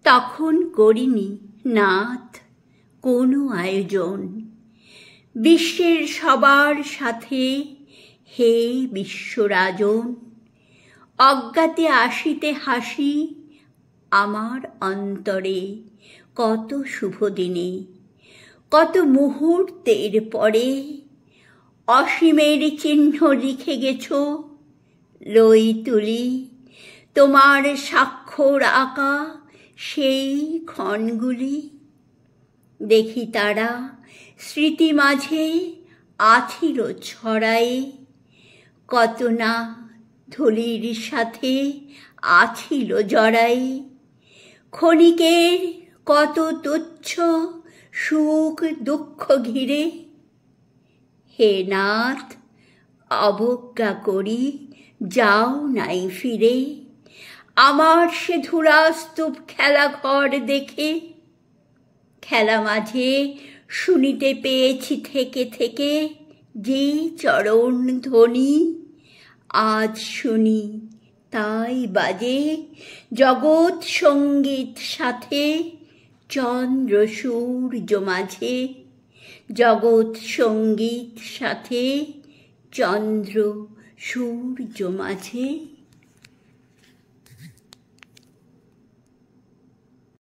তখন করিনি নাথ কোনো আয়োজন, বিশ্বের সবার সাথে হে বিশ্বরাজন। অজ্ঞাতে আসিতে হাসি আমার অন্তরে, কত শুভ দিনে, কত মুহূর্তের পরে অসীমের চিহ্ন লিখে গেছ। লই তুলি তোমার স্বাক্ষর আঁকা সেই ক্ষণগুলি। দেখি তারা স্মৃতি মাঝে আছিল ছড়ায়ে, কত না ধুলির সাথে আছিল জড়ায়ে। ক্ষণিকের কত তুচ্ছ সুখ দুঃখ ঘিরে। হে নাথ অবজ্ঞা করি যাও নাই ফিরে, আমার সে ধূলাস্তূপ খেলাঘর দেখে। খেলা মাঝে শুনিতে পেয়েছি থেকে থেকে যে চরণ ধ্বনি, আজ শুনি তাই বাজে জগৎ সঙ্গীত সাথে। চন্দ্র সূর্য মাঝে জগৎ সঙ্গীত সাথে, চন্দ্র সূর্য মাঝে।